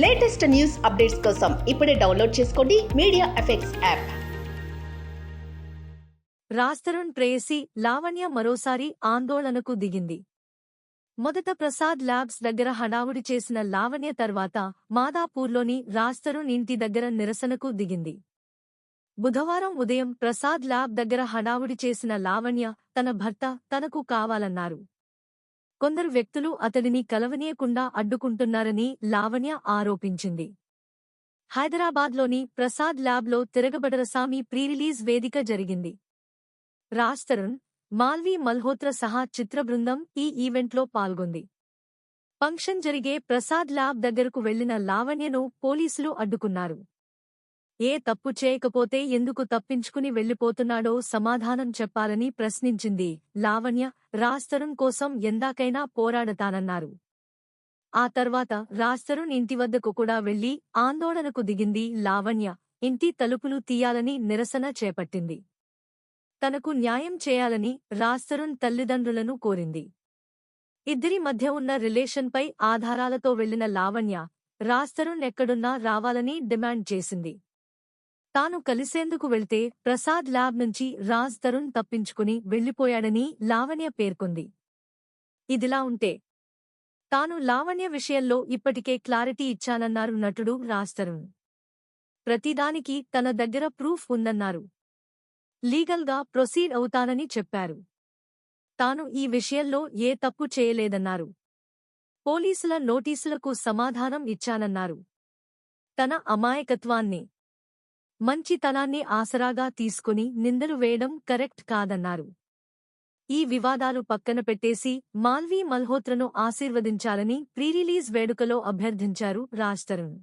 Latest news updates కోసం ఇప్పుడే download చేసుకోండి మీడియా ఎఫెక్ట్స్ యాప్. రాజ్-తరుణ్ ప్రేయసి లావణ్య మరోసారి ఆందోళనకు దిగింది. మొదట ప్రసాద్ ల్యాబ్స్ దగ్గర హడావుడి చేసిన లావణ్య తర్వాత మాదాపూర్లోని రాజ్-తరుణ్ ఇంటి దగ్గర నిరసనకు దిగింది. బుధవారం ఉదయం ప్రసాద్ ల్యాబ్ దగ్గర హడావుడి చేసిన లావణ్య తన భర్త తనకు కావాలన్నారు. కొందరు వ్యక్తులు అతడిని కలవనీయకుండా అడ్డుకుంటున్నారని లావణ్య ఆరోపించింది. హైదరాబాద్లోని ప్రసాద్ ల్యాబ్లో తిరగబడరసామి ప్రీ-రిలీజ్ వేదిక జరిగింది. రాజ్-తరుణ్, మాల్వీ మల్హోత్రా సహా చిత్ర బృందం ఈ ఈవెంట్లో పాల్గొంది. ఫంక్షన్ జరిగే ప్రసాద్ ల్యాబ్ దగ్గరకు వెళ్లిన లావణ్యను పోలీసులు అడ్డుకున్నారు. ఏ తప్పు చేయకపోతే ఎందుకు తప్పించుకుని వెళ్లిపోతున్నాడో సమాధానం చెప్పాలని ప్రశ్నించింది లావణ్య. రాజ్-తరుణ్ కోసం ఎందాకైనా పోరాడతానన్నారు. ఆ తర్వాత రాజ్-తరుణ్ ఇంటి వద్దకు కూడా వెళ్లి ఆందోళనకు దిగింది లావణ్య. ఇంటి తలుపులు తీయాలని నిరసన చేపట్టింది. తనకు న్యాయం చేయాలని రాజ్-తరుణ్ తల్లిదండ్రులను కోరింది. ఇద్దరి మధ్య ఉన్న రిలేషన్పై ఆధారాలతో వెళ్లిన లావణ్య రాజ్-తరుణ్ ఎక్కడున్నా రావాలని డిమాండ్ చేసింది. తాను కలిసేందుకు వెళ్తే ప్రసాద్ ల్యాబ్ నుంచి రాజ్-తరుణ్ తప్పించుకుని వెళ్లిపోయాడని లావణ్య పేర్కొంది. ఇదిలా ఉంటే తాను లావణ్య విషయంలో ఇప్పటికే క్లారిటీ ఇచ్చానన్నారు నటుడు రాజ్-తరుణ్. ప్రతిదానికి తన దగ్గర ప్రూఫ్ ఉందన్నారు. లీగల్గా ప్రొసీడ్ అవుతానని చెప్పారు. తాను ఈ విషయంలో ఏ తప్పు చేయలేదన్నారు. పోలీసుల నోటీసులకు సమాధానం ఇచ్చానన్నారు. తన అమాయకత్వాన్ని, మంచితనాన్ని ఆసరాగా తీసుకుని నిందలు వేయడం కరెక్ట్ కాదన్నారు. ఈ వివాదాలు పక్కన పెట్టేసి మాల్వీ మల్హోత్రను ఆశీర్వదించాలని ప్రీ-రిలీజ్ వేడుకలో అభ్యర్థించారు రాజ్-తరుణ్.